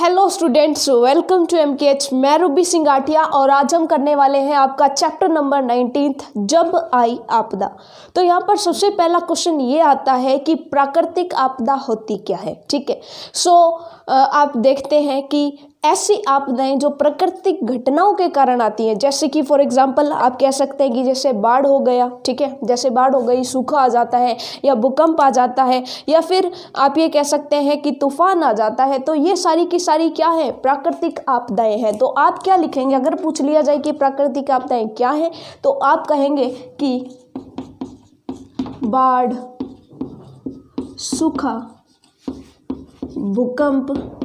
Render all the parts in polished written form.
Hello students, welcome to MKH। मैं रूबी सिंगाटिया और आज हम करने वाले हैं आपका चैप्टर नंबर 19 जब आई आपदा। तो यहाँ पर सबसे पहला क्वेश्चन ये आता है कि प्राकृतिक आपदा होती क्या है। ठीक है, आप देखते हैं कि ऐसी आपदाएं जो प्राकृतिक घटनाओं के कारण आती हैं, जैसे कि फॉर एग्जांपल आप कह सकते हैं कि जैसे बाढ़ हो गया, ठीक है, जैसे बाढ़ हो गई, सूखा आ जाता है या भूकंप आ जाता है, या फिर आप ये कह सकते हैं कि तूफान आ जाता है। तो ये सारी की सारी क्या है, प्राकृतिक आपदाएं हैं। तो आप क्या लिखेंगे अगर पूछ लिया जाए कि प्राकृतिक आपदाएं क्या है, तो आप कहेंगे कि बाढ़, सूखा, भूकंप,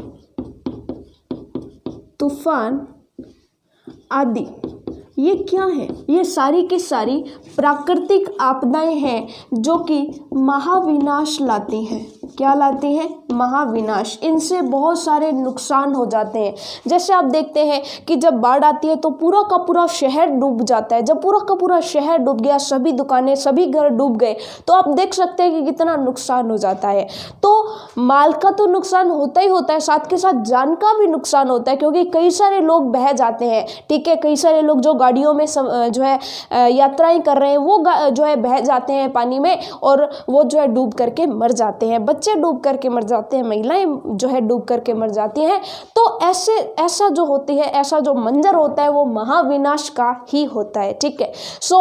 तूफान आदि ये क्या है, ये सारी की सारी प्राकृतिक आपदाएं हैं जो कि महाविनाश लाती हैं। क्या लाती हैं? महाविनाश। इनसे बहुत सारे नुकसान हो जाते हैं। जैसे आप देखते हैं कि जब बाढ़ आती है तो पूरा का पूरा शहर डूब जाता है। जब पूरा का पूरा शहर डूब गया, सभी दुकानें, सभी घर डूब गए, तो आप देख सकते हैं कि कितना नुकसान हो जाता है। तो माल का तो नुकसान होता ही होता है, साथ के साथ जान का भी नुकसान होता है, क्योंकि कई सारे लोग बह जाते हैं। ठीक है, कई सारे लोग जो गाड़ियों में जो है यात्राएं कर रहे हैं, वो जो है बह जाते हैं पानी में, और वो जो है डूब करके मर जाते हैं। बच्चे डूब करके मर जाते हैं, महिलाएं जो है डूब करके मर जाती हैं। तो ऐसा जो होती है, ऐसा जो मंजर होता है वो महाविनाश का ही होता है। ठीक है,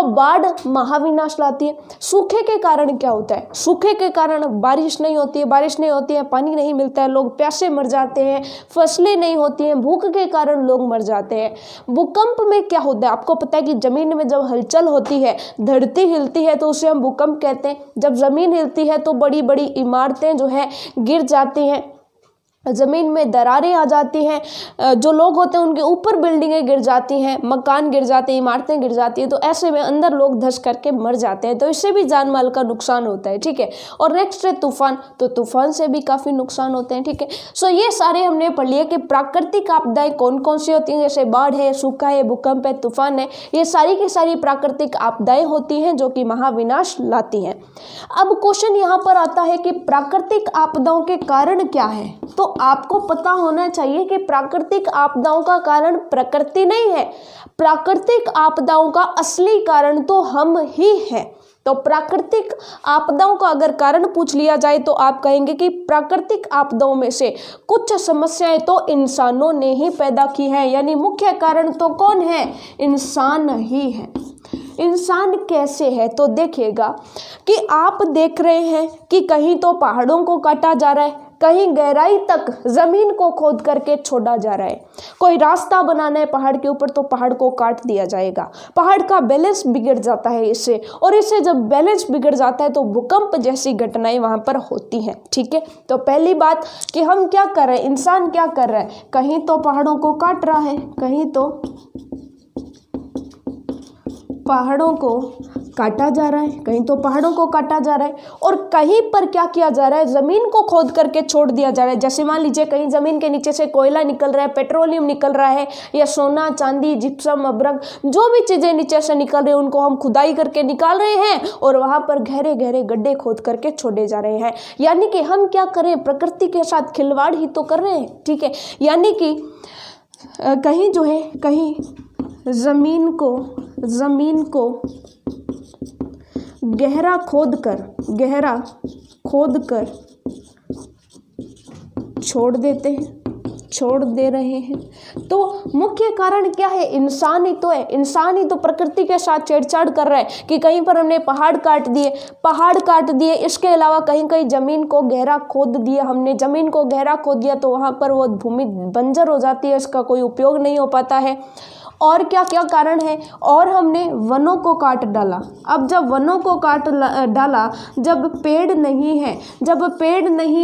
बाढ़ महाविनाश लाती है। सूखे के कारण क्या होता है? सूखे के कारण बारिश नहीं होती है, पानी नहीं मिलता है, लोग प्यासे मर जाते हैं, फसलें नहीं होती हैं, भूख के कारण लोग मर जाते हैं। भूकंप में क्या होता है? आपको पता है कि जमीन में जब हलचल होती है, धरती हिलती है, तो उसे हम भूकंप कहते हैं। जब जमीन हिलती है तो बड़ी बड़ी इमारतें जो है गिर जाती हैं, ज़मीन में दरारें आ जाती हैं, जो लोग होते हैं उनके ऊपर बिल्डिंगें गिर जाती हैं, मकान गिर जाते हैं, इमारतें गिर जाती हैं। तो ऐसे में अंदर लोग धंस करके मर जाते हैं। तो इससे भी जान माल का नुकसान होता है। ठीक है, और नेक्स्ट है तूफान। तो तूफान से भी काफ़ी नुकसान होते हैं। ठीक है, ये सारे हमने पढ़ लिए कि प्राकृतिक आपदाएं कौन कौन सी होती हैं। जैसे बाढ़ है, सूखा है, भूकंप है, तूफान है, ये सारी की सारी प्राकृतिक आपदाएं होती हैं जो कि महाविनाश लाती हैं। अब क्वेश्चन यहाँ पर आता है कि प्राकृतिक आपदाओं के कारण क्या है। तो आपको पता होना चाहिए कि प्राकृतिक आपदाओं का कारण प्रकृति नहीं है, प्राकृतिक आपदाओं का असली कारण तो हम ही हैं। तो प्राकृतिक आपदाओं का अगर कारण पूछ लिया जाए तो आप कहेंगे कि प्राकृतिक आपदाओं में से कुछ समस्याएं तो इंसानों ने ही पैदा की हैं, यानी मुख्य कारण तो कौन है? इंसान ही है। इंसान कैसे है? तो देखिएगा कि आप देख रहे हैं कि कहीं तो पहाड़ों को काटा जा रहा है, कहीं गहराई तक जमीन को खोद करके छोड़ा जा रहा है। कोई रास्ता बनाना है पहाड़ के ऊपर तो पहाड़ को काट दिया जाएगा, पहाड़ का बैलेंस बिगड़ जाता है इससे, और इससे जब बैलेंस बिगड़ जाता है तो भूकंप जैसी घटनाएं वहां पर होती हैं। ठीक है, तो पहली बात कि हम क्या कर रहे हैं, इंसान क्या कर रहा है? कहीं तो पहाड़ों को काट रहा है, कहीं तो पहाड़ों को काटा जा रहा है, कहीं तो पहाड़ों को काटा जा रहा है, और कहीं पर क्या किया जा रहा है? जमीन को खोद करके छोड़ दिया जा रहा है। जैसे मान लीजिए कहीं जमीन के नीचे से कोयला निकल रहा है, पेट्रोलियम निकल रहा है, या सोना, चांदी, जिप्सम, अब्रक, जो भी चीजें नीचे से निकल रही है उनको हम खुदाई करके निकाल रहे हैं, और वहां पर गहरे गहरे गड्ढे खोद करके छोड़े जा रहे हैं। यानी कि हम क्या करें? प्रकृति के साथ खिलवाड़ ही तो कर रहे हैं। ठीक है, यानी कि कहीं जो है, कहीं जमीन को गहरा खोद कर छोड़ दे रहे हैं। तो मुख्य कारण क्या है? इंसान ही तो है। इंसान ही तो प्रकृति के साथ छेड़छाड़ कर रहा है कि कहीं पर हमने पहाड़ काट दिए, इसके अलावा कहीं कहीं जमीन को गहरा खोद दिया हमने, जमीन को गहरा खोद दिया तो वहां पर वो भूमि बंजर हो जाती है, इसका कोई उपयोग नहीं हो पाता है। और क्या क्या कारण है? और हमने वनों को काट डाला। अब जब वनों को काट डाला, जब पेड़ नहीं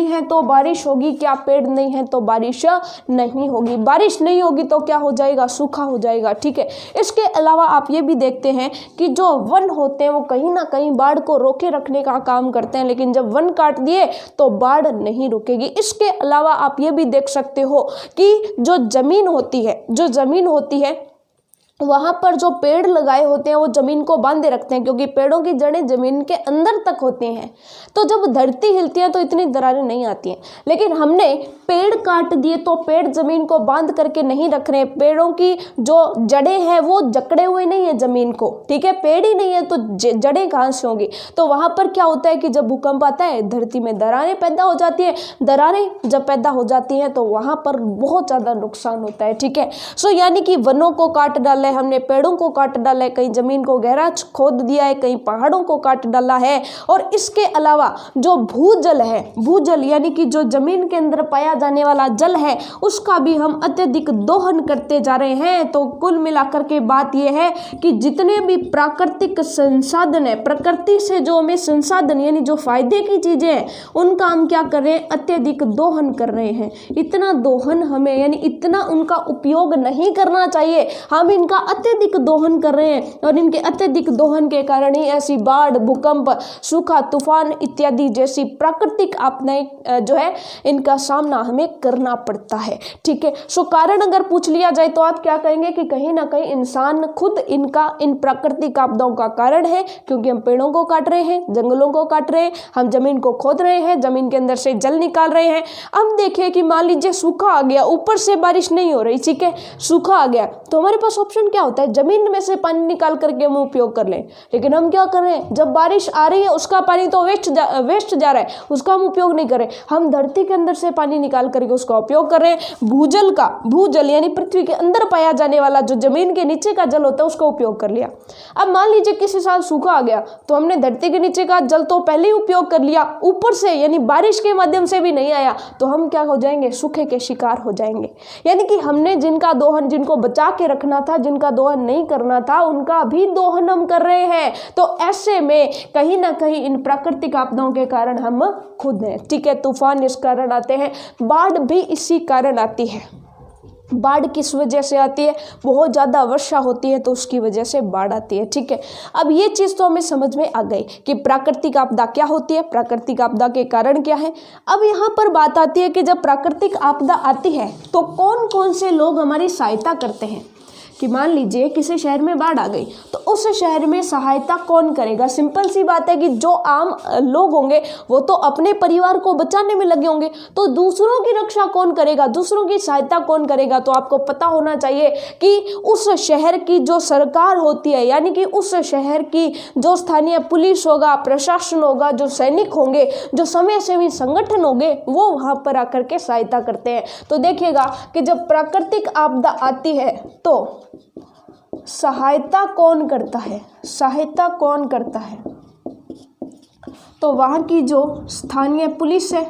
है तो बारिश होगी क्या? पेड़ नहीं है तो बारिश नहीं होगी। बारिश नहीं होगी तो क्या हो जाएगा? सूखा हो जाएगा। ठीक है, इसके अलावा आप ये भी देखते हैं कि जो वन होते हैं वो कहीं ना कहीं बाढ़ को रोके रखने का काम करते हैं, लेकिन जब वन काट दिए तो बाढ़ नहीं रुकेगी। इसके अलावा आप ये भी देख सकते हो कि जो जमीन होती है वहाँ पर जो पेड़ लगाए होते हैं वो ज़मीन को बांधे रखते हैं, क्योंकि पेड़ों की जड़ें ज़मीन के अंदर तक होती हैं। तो जब धरती हिलती है तो इतनी दरारें नहीं आती हैं। लेकिन हमने पेड़ काट दिए तो पेड़ ज़मीन को बांध करके नहीं रख रहे। पेड़ों की जो जड़ें हैं वो जकड़े हुए नहीं है ज़मीन को, ठीक है, पेड़ ही नहीं है तो जड़ें कहाँ से होंगी। तो वहाँ पर क्या होता है कि जब भूकंप आता है धरती में दरारें पैदा हो जाती है। दरारें जब पैदा हो जाती हैं तो वहाँ पर बहुत ज़्यादा नुकसान होता है, ठीक है। सो यानी कि वनों को काट डाला है हमने, पेड़ों को काट डाला है, कहीं ज़मीन को गहरा खोद दिया है, कहीं पहाड़ों को काट डाला है। और इसके अलावा जो भूजल है, भूजल यानी कि जो ज़मीन के अंदर पाया जाने वाला जल है, उसका भी हम अत्यधिक दोहन करते जा रहे हैं। तो कुल मिलाकर के बात यह है कि जितने भी प्राकृतिक संसाधन है, प्रकृति से जो हमें संसाधन यानी जो फायदे की चीज़ें हैं, उनका हम क्या कर रहे हैं, अत्यधिक दोहन कर रहे हैं। इतना दोहन हमें यानी इतना उनका उपयोग नहीं करना चाहिए, हम इनका अत्यधिक दोहन कर रहे हैं। और इनके अत्यधिक दोहन के कारण ही ऐसी बाढ़, भूकंप, सूखा, तूफान इत्यादि जैसी प्राकृतिक आपदाएं जो है इनका सामना हमें करना पड़ता है, ठीक है। सो कारण अगर पूछ लिया जाए तो आप क्या कहेंगे कि कहीं ना कहीं इंसान खुद इन प्राकृतिक आपदाओं का कारण है, क्योंकि हम पेड़ों को काट रहे हैं, जंगलों को काट रहे हैं, हम जमीन को खोद रहे हैं, जमीन के अंदर से जल निकाल रहे हैं। अब देखिए कि मान लीजिए सूखा आ गया, ऊपर से बारिश नहीं हो रही, ठीक है, सूखा आ गया, तो हमारे पास ऑप्शन क्या होता है, जमीन में से पानी निकाल करके हम उपयोग कर लें। लेकिन हम क्या कर रहे हैं, जब बारिश आ रही है उसका पानी तो वेस्ट जा रहा है, उसका हम उपयोग नहीं कर रहे, हम धरती के अंदर से पानी निकाल करके उसका उपयोग कर रहे हैं। भूजल यानी पृथ्वी के अंदर पाया जाने वाला जो जमीन के नीचे का जल होता है उसका उपयोग कर लिया। अब मान लीजिए किसी साल सूखा आ गया तो हमने धरती के नीचे का जल तो पहले ही उपयोग कर लिया, ऊपर से यानी बारिश के माध्यम से भी नहीं आया, तो हम क्या हो जाएंगे, सूखे के शिकार हो जाएंगे। यानी कि हमने जिनको बचा के रखना था, जिनका दोहन नहीं करना था, उनका भी दोहन हम कर रहे हैं। तो ऐसे में कहीं ना कहीं इन प्राकृतिक आपदाओं के कारण हम खुद हैं, ठीक है। तूफान इस कारण आते हैं, बाढ़ भी इसी कारण आती है। बाढ़ किस वजह से आती है, बहुत ज़्यादा वर्षा होती है तो उसकी वजह से बाढ़ आती है, ठीक है। अब ये चीज़ तो हमें समझ में आ गई कि प्राकृतिक आपदा क्या होती है, प्राकृतिक आपदा के कारण क्या है। अब यहाँ पर बात आती है कि जब प्राकृतिक आपदा आती है तो कौन कौन से लोग हमारी सहायता करते हैं। कि मान लीजिए किसी शहर में बाढ़ आ गई तो उस शहर में सहायता कौन करेगा। सिंपल सी बात है कि जो आम लोग होंगे वो तो अपने परिवार को बचाने में लगे होंगे, तो दूसरों की रक्षा कौन करेगा, दूसरों की सहायता कौन करेगा। तो आपको पता होना चाहिए कि उस शहर की जो सरकार होती है, यानी कि उस शहर की जो स्थानीय पुलिस होगा, प्रशासन होगा, जो सैनिक होंगे, जो समाजसेवी संगठन होंगे, वो वहाँ पर आकर के सहायता करते हैं। तो देखिएगा कि जब प्राकृतिक आपदा आती है तो सहायता कौन करता है, सहायता कौन करता है, तो वहाँ की जो स्थानीय पुलिस है,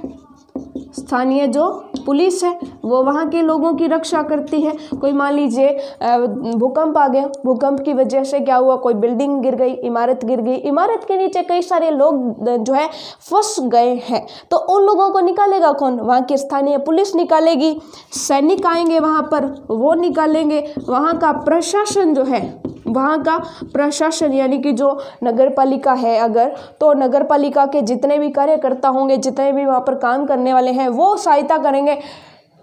स्थानीय जो पुलिस है वो वहाँ के लोगों की रक्षा करती है। कोई मान लीजिए भूकंप आ गया, भूकंप की वजह से क्या हुआ, कोई बिल्डिंग गिर गई, इमारत गिर गई, इमारत के नीचे कई सारे लोग जो है फंस गए हैं, तो उन लोगों को निकालेगा कौन, वहाँ की स्थानीय पुलिस निकालेगी, सैनिक आएंगे वहाँ पर वो निकालेंगे, वहाँ का प्रशासन जो है, वहाँ का प्रशासन यानी कि जो नगर पालिका है अगर, तो नगर पालिका के जितने भी कार्यकर्ता होंगे, जितने भी वहाँ पर काम करने वाले हैं वो सहायता करेंगे।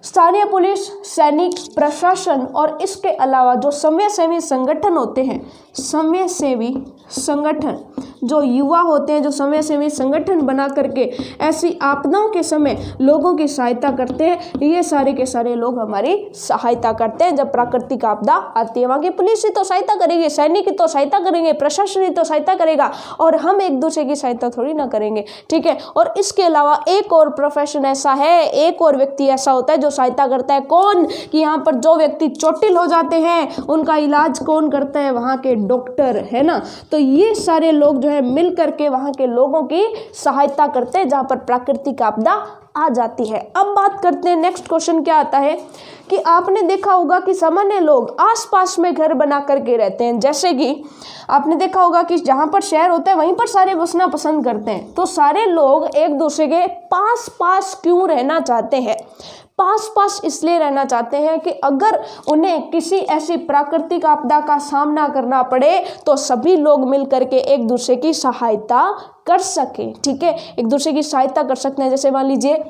स्थानीय पुलिस, सैनिक, प्रशासन और इसके अलावा जो समाजसेवी संगठन होते हैं, समाजसेवी संगठन, जो युवा होते हैं, जो समाजसेवी संगठन बना करके ऐसी आपदाओं के समय लोगों की सहायता करते हैं, ये सारे के सारे लोग हमारी सहायता करते हैं। जब प्राकृतिक आपदा आती है वहाँ की पुलिस ही तो सहायता करेगी, सैनिक ही तो सहायता करेंगे, प्रशासन ही तो सहायता करेगा, और हम एक दूसरे की सहायता थोड़ी ना करेंगे, ठीक है। और इसके अलावा एक और प्रोफेशन ऐसा है, एक और व्यक्ति ऐसा होता है जो सहायता करता है, कौन, कि यहाँ पर जो व्यक्ति चोटिल हो जाते हैं उनका इलाज कौन करता है, वहाँ के डॉक्टर, है ना। तो ये सारे लोग जो है मिल करके वहाँ के लोगों की सहायता करते हैं जहाँ पर प्राकृतिक आपदा आ जाती है। अब बात करते हैं, नेक्स्ट क्वेश्चन क्या आता है कि आपने देखा होगा कि सामान्य लोग आसपास में घर बना करके रहते हैं। जैसे कि आपने देखा होगा कि जहाँ पर शहर होता है वहीं पर सारे बसना पसंद करते हैं, तो सारे लोग एक दूसरे के पास पास क्यों रहना चाहते हैं, पास पास इसलिए रहना चाहते हैं कि अगर उन्हें किसी ऐसी प्राकृतिक आपदा का सामना करना पड़े तो सभी लोग मिल करके एक दूसरे की सहायता कर सके, ठीक है, एक दूसरे की सहायता कर सकते हैं। जैसे मान लीजिए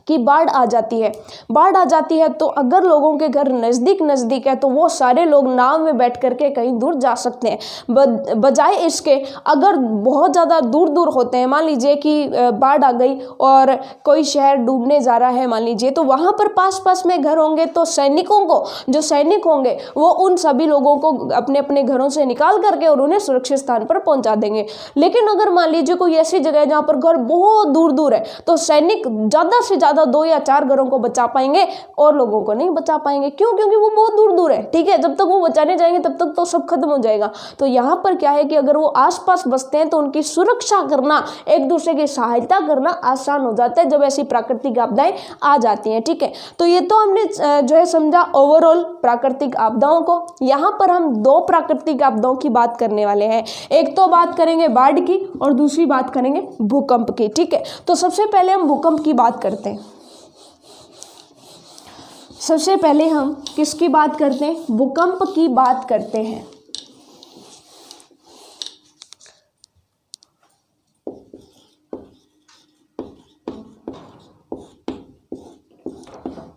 कि बाढ़ आ जाती है। बाढ़ आ जाती है तो अगर लोगों के घर नज़दीक नज़दीक है तो वो सारे लोग नाव में बैठ करके कहीं दूर जा सकते हैं। बजाय इसके अगर बहुत ज़्यादा दूर दूर होते हैं, मान लीजिए कि बाढ़ आ गई और कोई शहर डूबने जा रहा है मान लीजिए, तो वहाँ पर पास पास में घर होंगे तो सैनिकों को, जो सैनिक होंगे वो उन सभी लोगों को अपने अपने घरों से निकाल करके और उन्हें सुरक्षित स्थान पर पहुँचा देंगे। लेकिन अगर मान लीजिए कोई ऐसी जगह है जहाँ पर घर बहुत दूर दूर है तो सैनिक ज़्यादा से ज़्यादा 2 या 4 घरों को बचा पाएंगे और लोगों को नहीं बचा पाएंगे। क्यों? क्योंकि वो बहुत दूर दूर है, ठीक है। जब तक वो बचाने जाएंगे तब तक तो सब खत्म हो जाएगा। तो यहाँ पर क्या है कि अगर वो आसपास बसते हैं तो उनकी सुरक्षा करना, एक दूसरे की सहायता करना आसान हो जाता है जब ऐसी प्राकृतिक आपदाएं आ जाती हैं, ठीक है। तो ये तो हमने जो है समझा ओवरऑल प्राकृतिक आपदाओं को। यहाँ पर हम 2 प्राकृतिक आपदाओं की बात करने वाले हैं। एक तो बात करेंगे बाढ़ की और दूसरी बात करेंगे भूकंप की, ठीक है। तो सबसे पहले हम भूकंप की बात करते हैं। सबसे पहले हम किसकी बात करते हैं? भूकंप की बात करते हैं।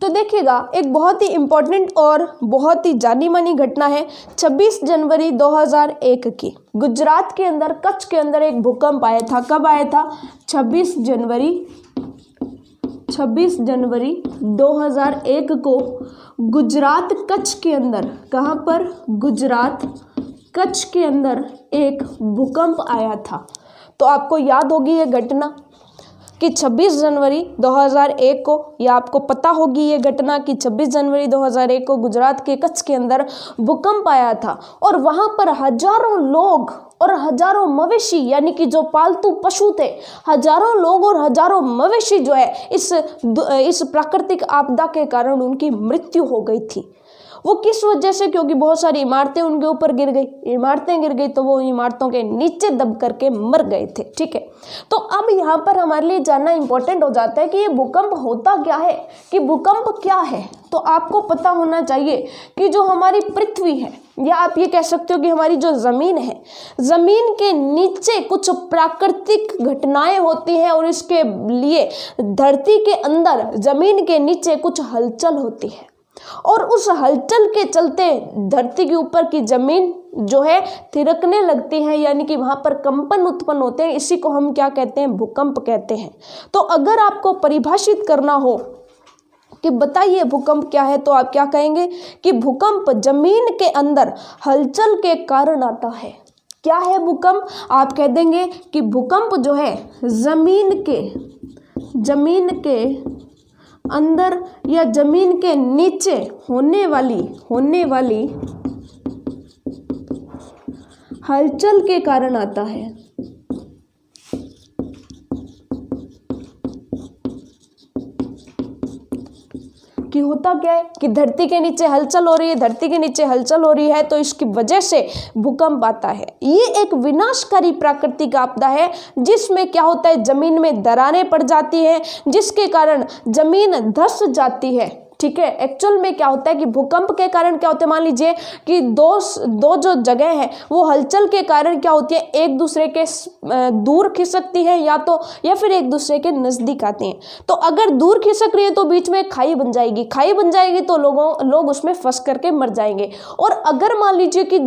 तो देखिएगा, एक बहुत ही इम्पोर्टेंट और बहुत ही जानी मानी घटना है 26 जनवरी 2001 की। गुजरात के अंदर कच्छ के अंदर एक भूकंप आया था। कब आया था? 26 जनवरी 2001 को गुजरात कच्छ के अंदर, कहाँ पर? गुजरात कच्छ के अंदर एक भूकंप आया था। तो आपको याद होगी ये घटना कि 26 जनवरी 2001 को, या आपको पता होगी ये घटना कि 26 जनवरी 2001 को गुजरात के कच्छ के अंदर भूकंप आया था और वहाँ पर हजारों लोग और हजारों मवेशी, यानी कि जो पालतू पशु थे, हजारों लोग और हजारों मवेशी जो है इस प्राकृतिक आपदा के कारण उनकी मृत्यु हो गई थी। वो किस वजह से? क्योंकि बहुत सारी इमारतें उनके ऊपर गिर गई। इमारतें गिर गई तो वो इमारतों के नीचे दब करके मर गए थे, ठीक है। तो अब यहाँ पर हमारे लिए जानना इंपॉर्टेंट हो जाता है कि ये भूकंप होता क्या है, कि भूकंप क्या है। तो आपको पता होना चाहिए कि जो हमारी पृथ्वी है, या आप ये कह सकते हो कि हमारी जो ज़मीन है, ज़मीन के नीचे कुछ प्राकृतिक घटनाएं होती हैं और इसके लिए धरती के अंदर ज़मीन के नीचे कुछ हलचल होती है और उस हलचल के चलते धरती के ऊपर की जमीन जो है थिरकने लगती है, यानी कि वहां पर कंपन उत्पन्न होते हैं। इसी को हम क्या कहते हैं? भूकंप कहते हैं। तो अगर आपको परिभाषित करना हो कि बताइए भूकंप क्या है, तो आप क्या कहेंगे कि भूकंप जमीन के अंदर हलचल के कारण आता है। क्या है भूकंप? आप कह देंगे कि भूकंप जो है जमीन के अंदर या जमीन के नीचे होने वाली हलचल के कारण आता है। कि होता क्या है कि धरती के नीचे हलचल हो रही है, तो इसकी वजह से भूकंप आता है। ये एक विनाशकारी प्राकृतिक आपदा है जिसमें क्या होता है, जमीन में दरारें पड़ जाती हैं जिसके कारण जमीन धंस जाती है, ठीक है। एक्चुअल में क्या होता है कि भूकंप के कारण क्या होता है, मान लीजिए कि दो जो जगह है वो हलचल के कारण क्या होती है, एक दूसरे के दूर खिसकती है या फिर एक दूसरे के नजदीक आती हैं। तो अगर दूर खिसक रही है तो बीच में खाई बन जाएगी तो लोग उसमें फंस करके मर जाएंगे। और अगर मान लीजिए कि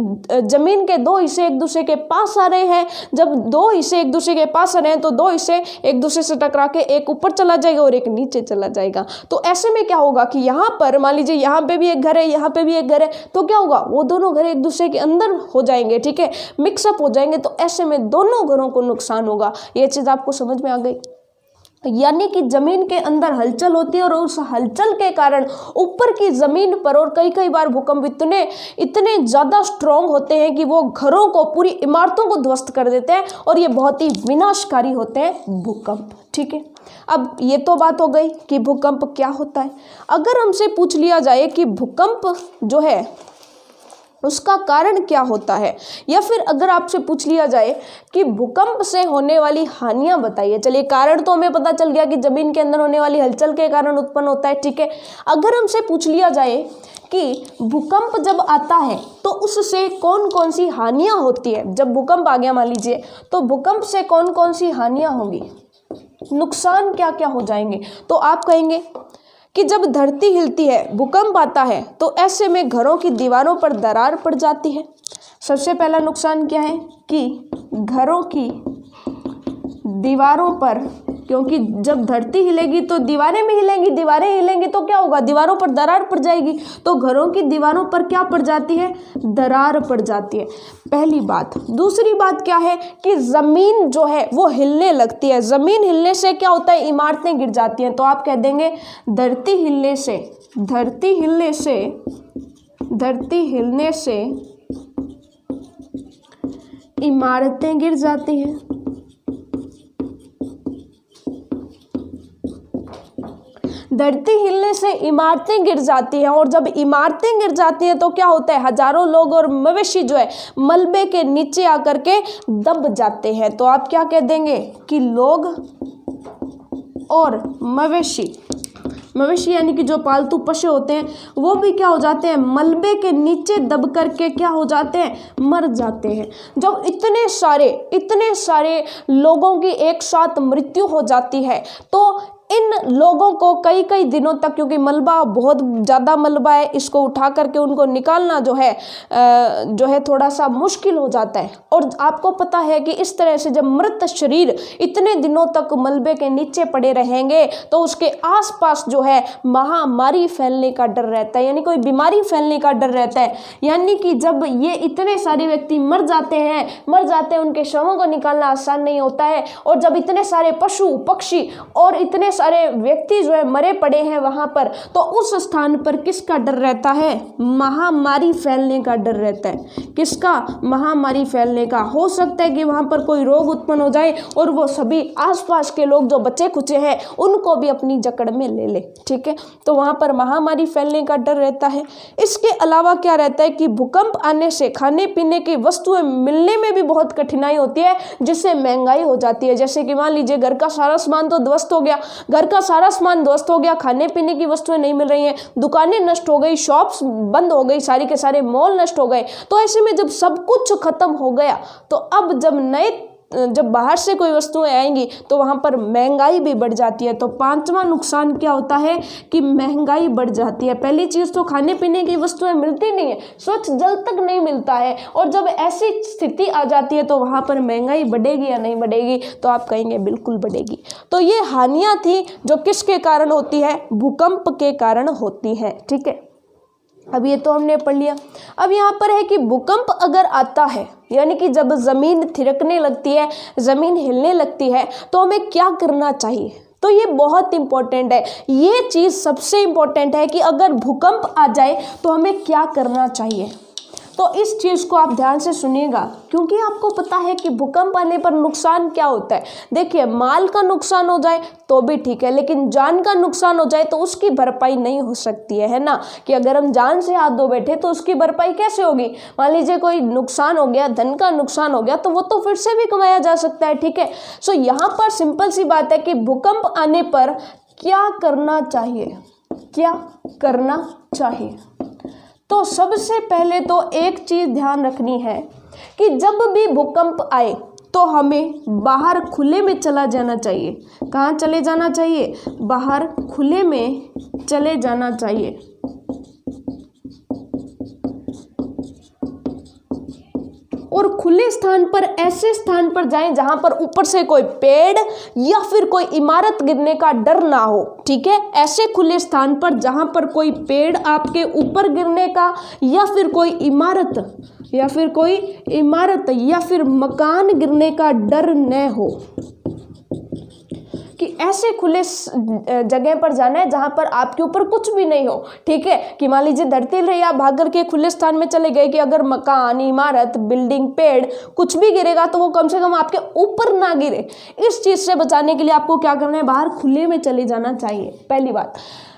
जमीन के 2 हिस्से एक दूसरे के पास आ रहे हैं, जब 2 हिस्से एक दूसरे के पास आ रहे हैं तो 2 हिस्से एक दूसरे से टकरा के एक ऊपर चला जाएगा और एक नीचे चला जाएगा। तो ऐसे में क्या होगा कि यहाँ पर मान लीजिए यहाँ पे भी एक घर है, यहाँ पे भी एक घर है, तो क्या होगा, वो दोनों घर एक दूसरे के अंदर हो जाएंगे, ठीक है, मिक्सअप हो जाएंगे। तो ऐसे में दोनों घरों को नुकसान होगा। ये चीज आपको समझ में आ गई? यानी कि जमीन के अंदर हलचल होती है और उस हलचल के कारण ऊपर की जमीन पर, और कई बार भूकंप इतने ज्यादा स्ट्रॉन्ग होते हैं कि वो घरों को, पूरी इमारतों को ध्वस्त कर देते हैं और ये बहुत ही विनाशकारी होते हैं भूकंप, ठीक है। अब ये तो बात हो गई कि भूकंप क्या होता है। अगर हमसे पूछ लिया जाए कि भूकंप जो है उसका कारण क्या होता है, या फिर अगर आपसे पूछ लिया जाए कि भूकंप से होने वाली हानियां बताइए। चलिए, कारण तो हमें पता चल गया कि जमीन के अंदर होने वाली हलचल के कारण उत्पन्न होता है, ठीक है। अगर हमसे पूछ लिया जाए कि भूकंप जब आता है तो उससे कौन कौन सी हानियां होती है, जब भूकंप आ गया मान लीजिए, तो भूकंप से कौन कौन सी हानियां होंगी, नुकसान क्या क्या हो जाएंगे। तो आप कहेंगे कि जब धरती हिलती है, भूकंप आता है, तो ऐसे में घरों की दीवारों पर दरार पड़ जाती है। सबसे पहला नुकसान क्या है कि घरों की दीवारों पर, क्योंकि जब धरती हिलेगी तो दीवारें भी हिलेंगी, दीवारें हिलेंगी तो क्या होगा, दीवारों पर दरार पड़ जाएगी। तो घरों की दीवारों पर क्या पड़ जाती है, दरार पड़ जाती है, पहली बात। दूसरी बात क्या है कि ज़मीन जो है वो हिलने लगती है। ज़मीन हिलने से क्या होता है, इमारतें गिर जाती हैं। तो आप कह देंगे धरती हिलने से इमारतें गिर जाती हैं। धरती हिलने से इमारतें गिर जाती हैं, और जब इमारतें गिर जाती हैं तो क्या होता है, हजारों लोग और मवेशी जो है मलबे के नीचे आकर के दब जाते हैं। तो आप क्या कह देंगे कि लोग और मवेशी यानी कि जो पालतू पशु होते हैं वो भी क्या हो जाते हैं, मलबे के नीचे दब करके क्या हो जाते हैं, मर जाते हैं। जब इतने सारे लोगों की एक साथ मृत्यु हो जाती है तो इन लोगों को कई कई दिनों तक, क्योंकि मलबा बहुत ज़्यादा मलबा है, इसको उठा करके उनको निकालना जो है थोड़ा सा मुश्किल हो जाता है। और आपको पता है कि इस तरह से जब मृत शरीर इतने दिनों तक मलबे के नीचे पड़े रहेंगे तो उसके आसपास जो है महामारी फैलने का डर रहता है, यानी कोई बीमारी फैलने का डर रहता है। यानी कि जब ये इतने सारे व्यक्ति मर जाते हैं, उनके शवों को निकालना आसान नहीं होता है। और जब इतने सारे पशु पक्षी और इतने सारे व्यक्ति जो है मरे पड़े हैं वहां पर, तो उस स्थान पर किसका डर रहता है, महामारी फैलने का डर रहता है। किसका, महामारी फैलने का। हो सकता है कि वहां पर कोई रोग उत्पन्न हो जाए और वो सभी आसपास के लोग जो बचे खुचे हैं उनको भी अपनी जकड़ में ले ले, ठीक है। तो वहां पर महामारी फैलने का डर रहता है। इसके अलावा क्या रहता है कि भूकंप आने से खाने पीने की वस्तुएं मिलने में भी बहुत कठिनाई होती है, जिससे महंगाई हो जाती है। जैसे कि मान लीजिए घर का सारा सामान तो ध्वस्त हो गया, खाने पीने की वस्तुएं नहीं मिल रही हैं, दुकानें नष्ट हो गई, शॉप्स बंद हो गई, सारी के सारे मॉल नष्ट हो गए। तो ऐसे में जब सब कुछ खत्म हो गया तो अब जब बाहर से कोई वस्तुएं आएंगी तो वहां पर महंगाई भी बढ़ जाती है। तो पांचवा नुकसान क्या होता है कि महंगाई बढ़ जाती है। पहली चीज तो खाने पीने की वस्तुएं मिलती नहीं है, स्वच्छ जल तक नहीं मिलता है, और जब ऐसी स्थिति आ जाती है तो वहां पर महंगाई बढ़ेगी या नहीं बढ़ेगी, तो आप कहेंगे बिल्कुल बढ़ेगी। तो ये हानियां थी जो किसके कारण होती है, भूकंप के कारण होती है, ठीक है। अब ये तो हमने पढ़ लिया। अब यहाँ पर है कि भूकंप अगर आता है, यानी कि जब ज़मीन थिरकने लगती है, ज़मीन हिलने लगती है, तो हमें क्या करना चाहिए। तो ये बहुत इंपॉर्टेंट है, ये चीज़ सबसे इंपॉर्टेंट है कि अगर भूकंप आ जाए तो हमें क्या करना चाहिए। तो इस चीज़ को आप ध्यान से सुनिएगा, क्योंकि आपको पता है कि भूकंप आने पर नुकसान क्या होता है। देखिए, माल का नुकसान हो जाए तो भी ठीक है, लेकिन जान का नुकसान हो जाए तो उसकी भरपाई नहीं हो सकती है ना, कि अगर हम जान से हाथ धो बैठे तो उसकी भरपाई कैसे होगी। मान लीजिए कोई नुकसान हो गया, धन का नुकसान हो गया, तो वो तो फिर से भी कमाया जा सकता है, ठीक है। सो यहाँ पर सिंपल सी बात है कि भूकंप आने पर क्या करना चाहिए। तो सबसे पहले तो एक चीज़ ध्यान रखनी है कि जब भी भूकंप आए तो हमें बाहर खुले में चला जाना चाहिए। कहाँ चले जाना चाहिए, बाहर खुले में चले जाना चाहिए। और खुले स्थान पर, ऐसे स्थान पर जाएं जहां पर ऊपर से कोई पेड़ या फिर कोई इमारत गिरने का डर ना हो, ठीक है। ऐसे खुले स्थान पर जहां पर कोई पेड़ आपके ऊपर गिरने का या फिर कोई इमारत या फिर मकान गिरने का डर न हो, कि ऐसे खुले जगह पर जाना है जहां पर आपके ऊपर कुछ भी नहीं हो, ठीक है। कि मान लीजिए धरती हिल रही है, आप भाग करके खुले स्थान में चले गए कि अगर मकान, इमारत, बिल्डिंग, पेड़ कुछ भी गिरेगा तो वो कम से कम आपके ऊपर ना गिरे। इस चीज़ से बचाने के लिए आपको क्या करना है, बाहर खुले में चले जाना चाहिए, पहली बात।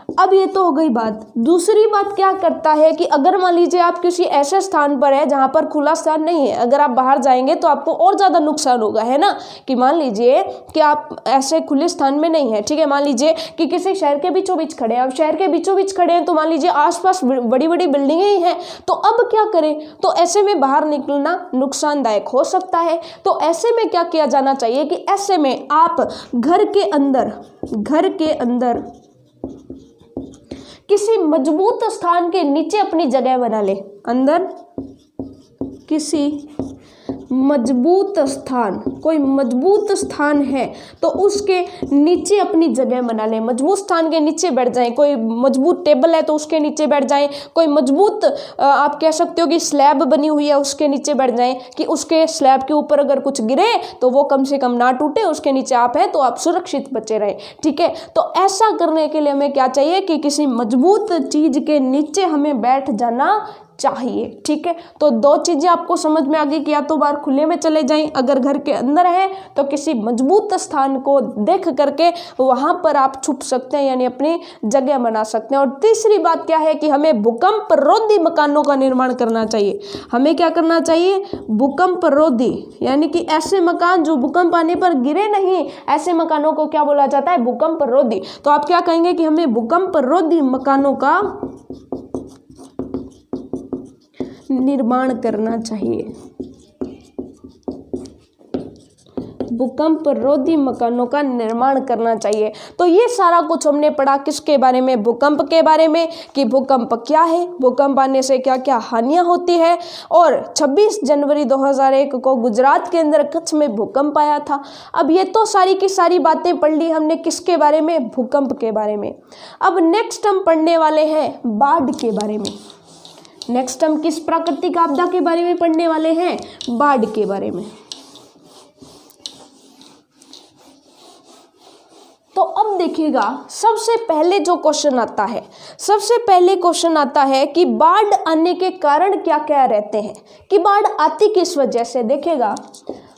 अब ये तो हो गई बात। दूसरी बात क्या करता है कि अगर मान लीजिए आप किसी ऐसे स्थान पर है जहाँ पर खुला स्थान नहीं है, अगर आप बाहर जाएंगे तो आपको और ज़्यादा नुकसान होगा, है ना। कि मान लीजिए कि आप ऐसे खुले स्थान में नहीं है, ठीक है। मान लीजिए कि किसी शहर के बीचों बीच खड़े हैं, अब शहर के बीचों बीच खड़े हैं तो मान लीजिए आसपास बड़ी बड़ी बिल्डिंगें ही हैं, तो अब क्या करें। तो ऐसे में बाहर निकलना नुकसानदायक हो सकता है। तो ऐसे में क्या किया जाना चाहिए कि ऐसे में आप घर के अंदर किसी मजबूत स्थान के नीचे अपनी जगह बना ले। अंदर किसी मजबूत स्थान, कोई मजबूत स्थान है तो उसके नीचे अपनी जगह बना ले। मजबूत स्थान के नीचे बैठ जाएं। कोई मजबूत टेबल है तो उसके नीचे बैठ जाएं। कोई मजबूत आप कह सकते हो कि स्लैब बनी हुई है, उसके नीचे बैठ जाएं कि उसके स्लैब के ऊपर अगर कुछ गिरे तो वो कम से कम ना टूटे, उसके नीचे आप हैं तो आप सुरक्षित बचे रहें, ठीक है। तो ऐसा करने के लिए हमें क्या चाहिए कि किसी मजबूत चीज के नीचे हमें बैठ जाना चाहिए, ठीक है। तो दो चीजें आपको समझ में आ गई कि या तो बाहर खुले में चले जाएं, अगर घर के अंदर है तो किसी मजबूत स्थान को देख करके वहां पर आप छुप सकते हैं, यानी अपनी जगह बना सकते हैं। और तीसरी बात क्या है कि हमें भूकंप रोधी मकानों का निर्माण करना चाहिए। हमें क्या करना चाहिए, भूकंप रोधी, यानी कि ऐसे मकान जो भूकंप आने पर गिरे नहीं, ऐसे मकानों को क्या बोला जाता है, भूकंप रोधी। तो आप क्या कहेंगे कि हमें भूकंप रोधी मकानों का निर्माण करना चाहिए। भूकंप रोधी मकानों का निर्माण करना चाहिए। तो ये सारा कुछ हमने पढ़ा किसके बारे में, भूकंप के बारे में, कि भूकंप क्या है, भूकंप आने से क्या क्या हानियां होती है। और 26 जनवरी 2001 को गुजरात के अंदर कच्छ में भूकंप आया था। अब ये तो सारी की सारी बातें पढ़ ली हमने किसके बारे में, भूकंप के बारे में। अब नेक्स्ट हम पढ़ने वाले हैं बाढ़ के बारे में। नेक्स्ट हम किस प्राकृतिक आपदा के बारे में पढ़ने वाले हैं, बाढ़ के बारे में। तो अब देखिएगा सबसे पहले जो क्वेश्चन आता है, सबसे पहले क्वेश्चन आता है कि बाढ़ आने के कारण क्या क्या रहते हैं, कि बाढ़ आती किस वजह से। देखिएगा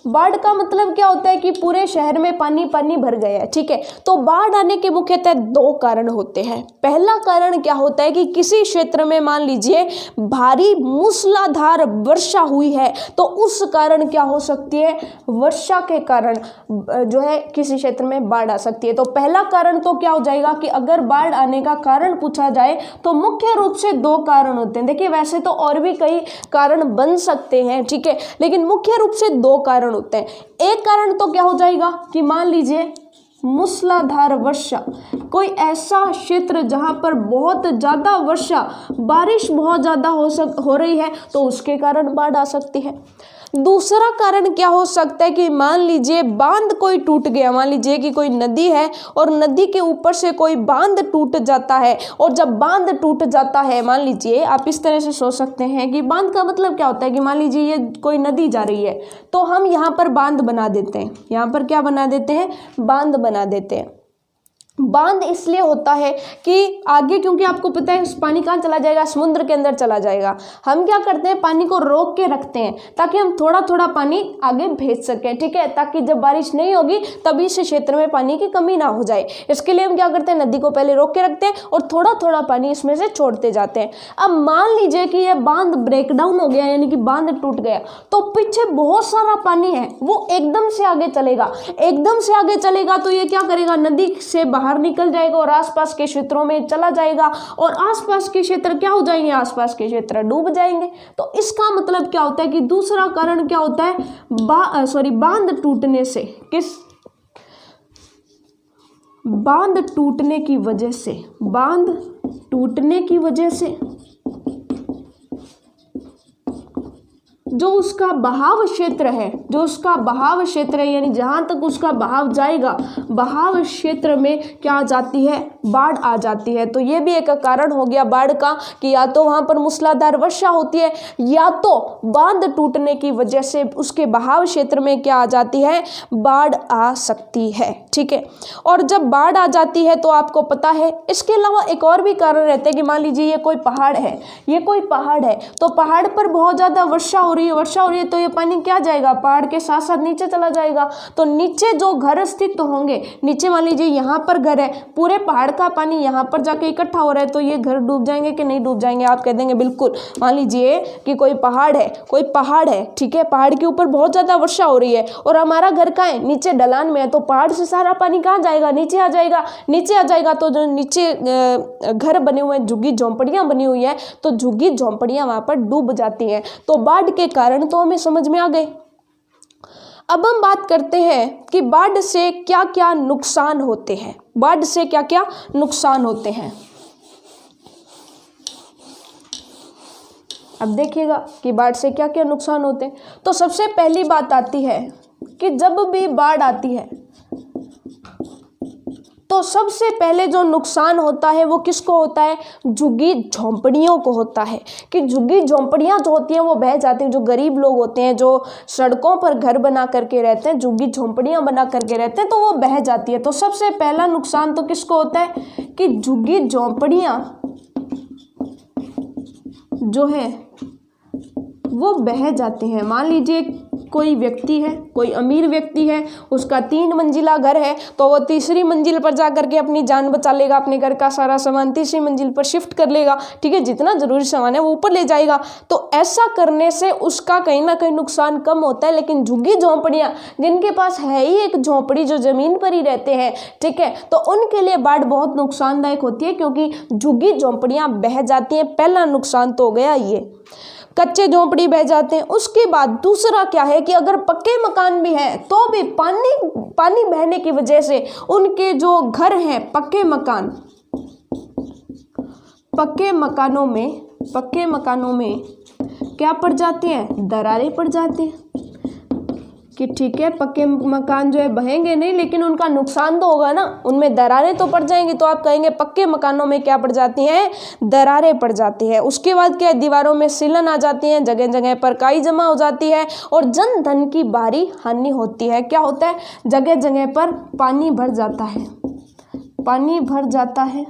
बाढ़ का मतलब क्या होता है कि पूरे शहर में पानी पानी भर गया है, ठीक है। तो बाढ़ आने के मुख्यतः दो कारण होते हैं। पहला कारण क्या होता है कि किसी क्षेत्र में मान लीजिए भारी मूसलाधार वर्षा हुई है, तो उस कारण क्या हो सकती है, वर्षा के कारण जो है किसी क्षेत्र में बाढ़ आ सकती है। तो पहला कारण तो क्या हो जाएगा कि अगर बाढ़ आने का कारण पूछा जाए तो मुख्य रूप से दो कारण होते हैं। देखिए वैसे तो और भी कई कारण बन सकते हैं, ठीक है, लेकिन मुख्य रूप से दो कारण होते हैं। एक कारण तो क्या हो जाएगा कि मान लीजिए मूसलाधार वर्षा, कोई ऐसा क्षेत्र जहां पर बहुत ज्यादा वर्षा, बारिश बहुत ज्यादा हो रही है तो उसके कारण बाढ़ आ सकती है। दूसरा कारण क्या हो सकता है कि मान लीजिए बांध कोई टूट गया, मान लीजिए कि कोई नदी है और नदी के ऊपर से कोई बांध टूट जाता है, और जब बांध टूट जाता है, मान लीजिए आप इस तरह से सोच सकते हैं कि बांध का मतलब क्या होता है कि मान लीजिए ये कोई नदी जा रही है तो हम यहाँ पर बांध बना देते हैं, यहाँ पर क्या बना देते हैं, बांध बना देते हैं। बांध इसलिए होता है कि आगे, क्योंकि आपको पता है पानी कहाँ चला जाएगा, समुद्र के अंदर चला जाएगा। हम क्या करते हैं, पानी को रोक के रखते हैं ताकि हम थोड़ा थोड़ा पानी आगे भेज सकें, ठीक है, ताकि जब बारिश नहीं होगी तभी इस क्षेत्र में पानी की कमी ना हो जाए। इसके लिए हम क्या करते हैं, नदी को पहले रोक के रखते हैं और थोड़ा थोड़ा पानी इसमें से छोड़ते जाते हैं। अब मान लीजिए कि यह बांध ब्रेक डाउन हो गया, यानी कि बांध टूट गया, तो पीछे बहुत सारा पानी है, वो एकदम से आगे चलेगा। एकदम से आगे चलेगा तो ये क्या करेगा, नदी से बाहर निकल जाएगा और आसपास के क्षेत्रों में चला जाएगा, और आसपास के क्षेत्र क्या हो जाएंगे, आसपास के क्षेत्र डूब जाएंगे। तो इसका मतलब क्या होता है कि दूसरा कारण क्या होता है, बांध टूटने से, किस बांध टूटने की वजह से, बांध टूटने की वजह से जो उसका बहाव क्षेत्र है, जो उसका बहाव क्षेत्र है, यानी जहां तक उसका बहाव जाएगा, बहाव क्षेत्र में क्या आ जाती है, बाढ़ आ जाती है। तो ये भी एक कारण हो गया बाढ़ का कि या तो वहां पर मूसलाधार वर्षा होती है, या तो बांध टूटने की वजह से उसके बहाव क्षेत्र में क्या आ जाती है, बाढ़ आ सकती है, ठीक है। और जब बाढ़ आ जाती है तो आपको पता है, इसके अलावा एक और भी कारण रहते हैं कि मान लीजिए ये कोई पहाड़ है, ये कोई पहाड़ है, तो पहाड़ पर बहुत ज्यादा वर्षा हो रही है, वर्षा हो रही है, तो ये पानी क्या जाएगा, पहाड़ के साथ साथ नीचे चला जाएगा। तो नीचे जो घर स्थित होंगे, नीचे मान लीजिए यहाँ पर घर है, पूरे पहाड़ का पानी यहाँ पर जाके इकट्ठा हो रहा है, तो ये घर डूब जाएंगे कि नहीं डूब जाएंगे? आप कह देंगे बिल्कुल। मान लीजिए कि कोई पहाड़ है, ठीक है, पहाड़ के ऊपर बहुत ज़्यादा वर्षा हो रही है और हमारा घर कहाँ है, नीचे ढलान में है, तो पहाड़ से सारा पानी कहाँ जाएगा, नीचे आ जाएगा। तो जो नीचे घर बने हुए हैं, झुग्गी झोंपड़ियाँ बनी हुई है, तो झुग्गी झोंपड़ियाँ वहाँ पर डूब जाती हैं। तो बाढ़ के कारण तो हमें समझ में आ गए। अब हम बात करते हैं कि बाढ़ से क्या क्या नुकसान होते हैं। बाढ़ से क्या क्या नुकसान होते हैं, अब देखिएगा कि बाढ़ से क्या क्या नुकसान होते हैं। तो सबसे पहली बात आती है कि जब भी बाढ़ आती है तो सबसे पहले जो नुकसान होता है वो किसको होता है, झुग्गी झोंपड़ियों को होता है। कि झुग्गी झोंपड़ियाँ जो होती हैं वो बह जाती हैं। जो गरीब लोग होते हैं, जो सड़कों पर घर बना करके रहते हैं, झुग्गी झोंपड़ियाँ बना करके रहते हैं, तो वो बह जाती है। तो सबसे पहला नुकसान तो किसको होता है कि झुग्गी झोंपड़ियाँ जो है वो बह जाती हैं। मान लीजिए कोई व्यक्ति है, कोई अमीर व्यक्ति है, उसका 3 मंजिला घर है, तो वो तीसरी मंजिल पर जा करके अपनी जान बचा लेगा, अपने घर का सारा सामान तीसरी मंजिल पर शिफ्ट कर लेगा, ठीक है, जितना ज़रूरी सामान है वो ऊपर ले जाएगा। तो ऐसा करने से उसका कहीं ना कहीं नुकसान कम होता है। लेकिन झुग्गी झोंपड़ियाँ जिनके पास है ही एक झोंपड़ी, जो ज़मीन पर ही रहते हैं, ठीक है, तो उनके लिए बाढ़ बहुत नुकसानदायक होती है, क्योंकि झुग्गी झोंपड़ियाँ बह जाती हैं। पहला नुकसान तो हो गया ये, कच्चे झोंपड़ी बह जाते हैं। उसके बाद दूसरा क्या है कि अगर पक्के मकान भी हैं तो भी पानी बहने की वजह से उनके जो घर हैं, पक्के मकानों में क्या पड़ जाती हैं, दरारें पड़ जाती हैं। कि ठीक है, पक्के मकान जो है बहेंगे नहीं, लेकिन उनका नुकसान तो होगा ना, उनमें दरारें तो पड़ जाएंगी। तो आप कहेंगे पक्के मकानों में क्या पड़ जाती हैं, दरारें पड़ जाती है। उसके बाद क्या है, दीवारों में सिलन आ जाती हैं, जगह जगह पर काई जमा हो जाती है और जन धन की भारी हानि होती है। क्या होता है, जगह जगह पर पानी भर जाता है।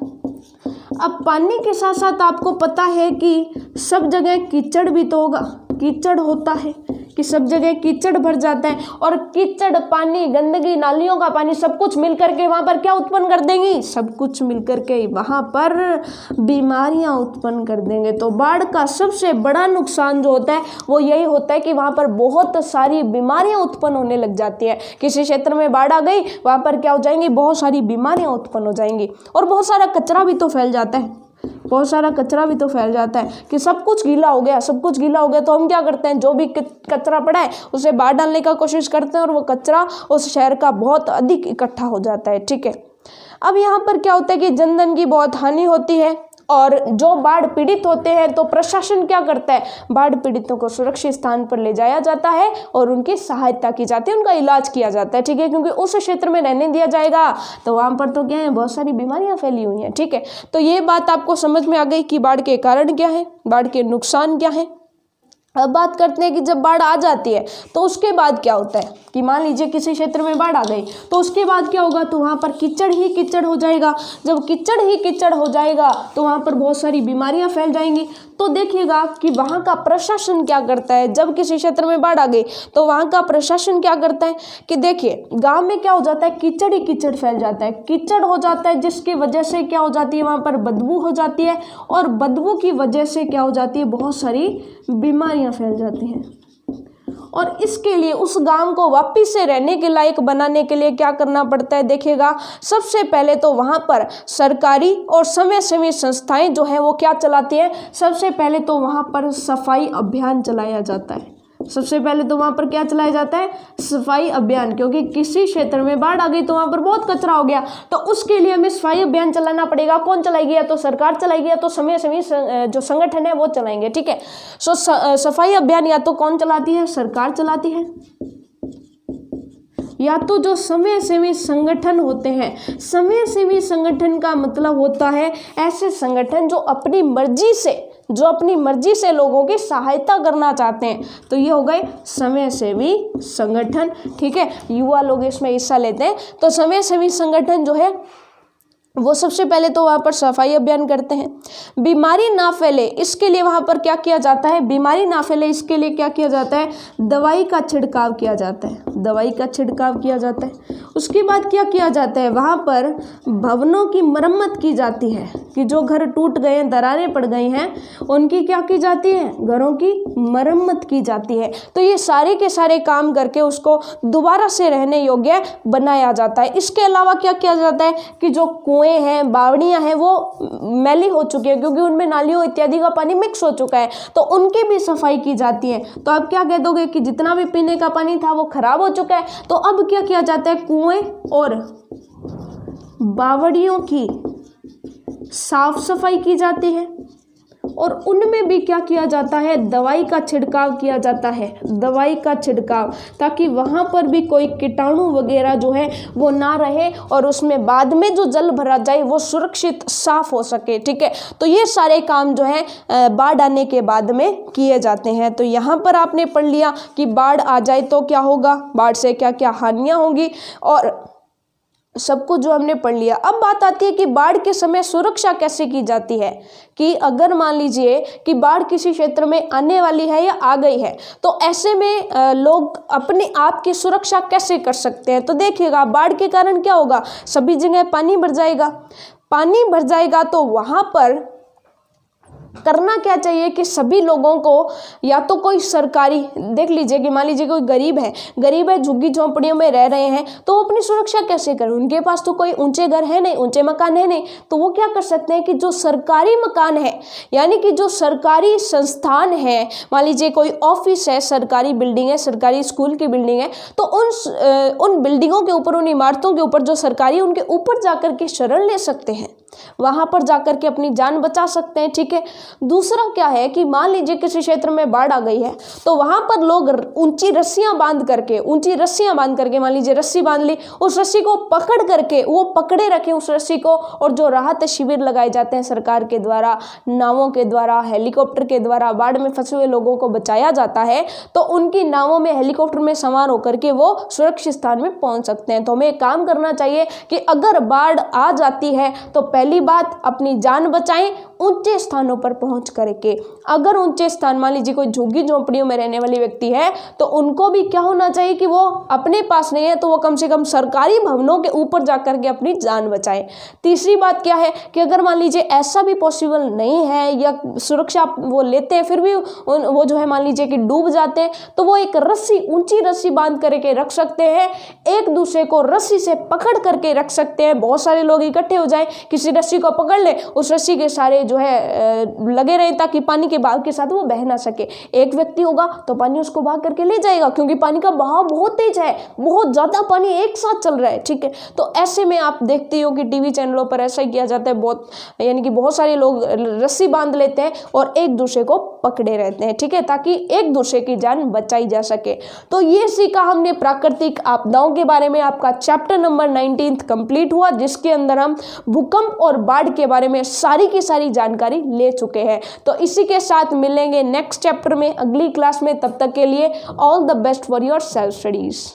अब पानी के साथ साथ आपको पता है कि सब जगह कीचड़ भी तो होगा, कीचड़ होता है कि सब जगह कीचड़ भर जाता है। और कीचड़, पानी, गंदगी, नालियों का पानी सब कुछ मिलकर के वहाँ पर क्या उत्पन्न कर देंगी, सब कुछ मिलकर के वहाँ पर बीमारियाँ उत्पन्न कर देंगे। तो बाढ़ का सबसे बड़ा नुकसान जो होता है वो यही होता है कि वहाँ पर बहुत सारी बीमारियाँ उत्पन्न होने लग जाती है। किसी क्षेत्र में बाढ़ आ गई, वहाँ पर क्या हो जाएंगी, बहुत सारी बीमारियाँ उत्पन्न हो जाएंगी। और बहुत सारा कचरा भी तो फैल जाता है, कि सब कुछ गीला हो गया, तो हम क्या करते हैं, जो भी कचरा पड़ा है उसे बाहर डालने का कोशिश करते हैं और वो कचरा उस शहर का बहुत अधिक इकट्ठा हो जाता है, ठीक है। अब यहाँ पर क्या होता है कि जनधन की बहुत हानि होती है। और जो बाढ़ पीड़ित होते हैं तो प्रशासन क्या करता है, बाढ़ पीड़ितों को सुरक्षित स्थान पर ले जाया जाता है और उनकी सहायता की जाती है, उनका इलाज किया जाता है, ठीक है, क्योंकि उस क्षेत्र में रहने दिया जाएगा तो वहाँ पर तो क्या है, बहुत सारी बीमारियाँ फैली हुई हैं, ठीक है। तो ये बात आपको समझ में आ गई कि बाढ़ के कारण क्या है, बाढ़ के नुकसान क्या है। अब बात करते हैं कि जब बाढ़ आ जाती है तो उसके बाद क्या होता है कि मान लीजिए किसी क्षेत्र में बाढ़ आ गई तो उसके बाद क्या होगा, तो वहाँ पर कीचड़ ही कीचड़ हो जाएगा। जब कीचड़ ही कीचड़ हो जाएगा तो वहाँ पर बहुत सारी बीमारियाँ फैल जाएंगी। तो देखिएगा कि वहाँ का प्रशासन क्या करता है, जब किसी क्षेत्र में बाढ़ आ गई तो वहाँ का प्रशासन क्या करता है कि देखिए गाँव में क्या हो जाता है, कीचड़ ही कीचड़ फैल जाता है, कीचड़ हो जाता है, जिसकी वजह से क्या हो जाती है, वहाँ पर बदबू हो जाती है और बदबू की वजह से क्या हो जाती है, बहुत सारी बीमारियाँ फैल जाती हैं। और इसके लिए उस गांव को वापस से रहने के लायक बनाने के लिए क्या करना पड़ता है, देखिएगा सबसे पहले तो वहाँ पर सरकारी और समाजसेवी संस्थाएं जो है वो क्या चलाती हैं, सबसे पहले तो वहाँ पर सफाई अभियान चलाया जाता है। सबसे पहले तो वहाँ पर क्या चलाया जाता है, सफाई अभियान, क्योंकि किसी क्षेत्र में बाढ़ आ गई तो वहाँ पर बहुत कचरा हो गया, तो उसके लिए हमें सफाई अभियान चलाना पड़ेगा। कौन चलाएगी, या तो सरकार चलाएगी या तो समाजसेवी जो संगठन है वो चलाएंगे, ठीक है। सो सफाई अभियान या तो कौन चलाती है, सरकार चलाती है, या तो जो समाजसेवी संगठन होते हैं। समाजसेवी संगठन का मतलब होता है ऐसे संगठन जो अपनी मर्जी से लोगों की सहायता करना चाहते हैं, तो ये हो गए समाजसेवी संगठन, ठीक है। युवा लोग इसमें हिस्सा लेते हैं। तो समाजसेवी संगठन जो है वो सबसे पहले तो वहाँ पर सफाई अभियान करते हैं। बीमारी ना फैले इसके लिए वहाँ पर क्या किया जाता है, बीमारी ना फैले इसके लिए क्या किया जाता है, दवाई का छिड़काव किया जाता है, दवाई का छिड़काव किया जाता है। उसके बाद क्या किया जाता है, वहाँ पर भवनों की मरम्मत की जाती है कि जो घर टूट गए हैं, दरारें पड़ गई हैं, उनकी क्या की जाती है, घरों की मरम्मत की जाती है। तो ये सारे के सारे काम करके उसको दोबारा से रहने योग्य बनाया जाता है। इसके अलावा क्या किया जाता है कि जो कुएं हैं, बावड़ियां हैं, वो मैली हो चुकी है क्योंकि उनमें नालियों इत्यादि का पानी मिक्स हो चुका है, तो उनकी भी सफाई की जाती है। तो आप क्या कह दोगे कि जितना भी पीने का पानी था वो खराब हो चुका है, तो अब क्या किया जाता है, कुएं और बावड़ियों की साफ सफाई की जाती है और उनमें भी क्या किया जाता है, दवाई का छिड़काव किया जाता है, दवाई का छिड़काव, ताकि वहाँ पर भी कोई कीटाणु वगैरह जो है वो ना रहे और उसमें बाद में जो जल भरा जाए वो सुरक्षित साफ हो सके। ठीक है, तो ये सारे काम जो है बाढ़ आने के बाद में किए जाते हैं। तो यहाँ पर आपने पढ़ लिया कि बाढ़ आ जाए तो क्या होगा, बाढ़ से क्या क्या हानियाँ होंगी और सब कुछ जो हमने पढ़ लिया। अब बात आती है कि बाढ़ के समय सुरक्षा कैसे की जाती है, कि अगर मान लीजिए कि बाढ़ किसी क्षेत्र में आने वाली है या आ गई है, तो ऐसे में लोग अपने आप की सुरक्षा कैसे कर सकते हैं। तो देखिएगा, बाढ़ के कारण क्या होगा, सभी जगह पानी भर जाएगा, पानी भर जाएगा तो वहाँ पर करना क्या चाहिए कि सभी लोगों को या तो कोई सरकारी, देख लीजिए कि मान लीजिए कोई गरीब है, झुग्गी झोंपड़ियों में रह रहे हैं, तो वो अपनी सुरक्षा कैसे करें, उनके पास तो कोई ऊंचे घर है नहीं, ऊंचे मकान है नहीं, तो वो क्या कर सकते हैं कि जो सरकारी मकान है, यानी कि जो सरकारी संस्थान है, मान लीजिए कोई ऑफिस है, सरकारी बिल्डिंग है, सरकारी स्कूल की बिल्डिंग है, तो उन बिल्डिंगों के ऊपर, उन इमारतों के ऊपर जो सरकारी, उनके ऊपर जाकर के शरण ले सकते हैं, वहां पर जाकर के अपनी जान बचा सकते हैं। ठीक है, दूसरा क्या है कि मान लीजिए किसी क्षेत्र में बाढ़ आ गई है, तो वहां पर लोग ऊंची रस्सियां बांध करके मान लीजिए रस्सी बांध ली, उस रस्सी को पकड़ करके वो पकड़े रखें उस रस्सी को, और जो राहत शिविर लगाए जाते हैं सरकार के द्वारा, नावों के द्वारा, हेलीकॉप्टर के द्वारा बाढ़ में फंसे हुए लोगों को बचाया जाता है, तो उनकी नावों में, हेलीकॉप्टर में सवार होकर के वो सुरक्षित स्थान में पहुंच सकते हैं। तो हमें एक काम करना चाहिए कि अगर बाढ़ आ जाती है तो पहली बात अपनी जान बचाएं ऊंचे स्थानों पर पहुंच करके। अगर ऊंचे स्थान, मान लीजिए कोई झुग्गी झोंपड़ियों में रहने वाली व्यक्ति है, तो उनको भी क्या होना चाहिए कि वो अपने पास नहीं है तो वो कम से कम सरकारी भवनों के ऊपर जाकर के अपनी जान बचाएं। तीसरी बात क्या है कि अगर मान लीजिए ऐसा भी पॉसिबल नहीं है या सुरक्षा वो लेते हैं फिर भी वो जो है मान लीजिए कि डूब जाते हैं, तो वो एक रस्सी, ऊंची रस्सी बांध करके रख सकते हैं, एक दूसरे को रस्सी से पकड़ करके रख सकते हैं। बहुत सारे लोग इकट्ठे हो जाए, किसी रस्सी को पकड़ ले, उस रस्सी के सारे जो है लगे रहे ताकि पानी के बहाव के साथ वो बह ना सके। एक व्यक्ति होगा तो पानी उसको भाग करके ले जाएगा, क्योंकि पानी का बहाव बहुत तेज है, बहुत ज्यादा पानी एक साथ चल रहा है। ठीक है, तो ऐसे में आप देखते हो कि टीवी चैनलों पर ऐसा ही किया जाता है, बहुत यानी कि बहुत सारे लोग रस्सी बांध लेते हैं और एक दूसरे को पकड़े रहते हैं। ठीक है, ताकि एक दूसरे की जान बचाई जा सके। तो ये सीखा हमने प्राकृतिक आपदाओं के बारे में। आपका चैप्टर नंबर 19 कंप्लीट हुआ, जिसके अंदर हम भूकंप और बाढ़ के बारे में सारी की सारी जानकारी ले चुके हैं। तो इसी के साथ मिलेंगे नेक्स्ट चैप्टर में, अगली क्लास में। तब तक के लिए all the best for your self studies.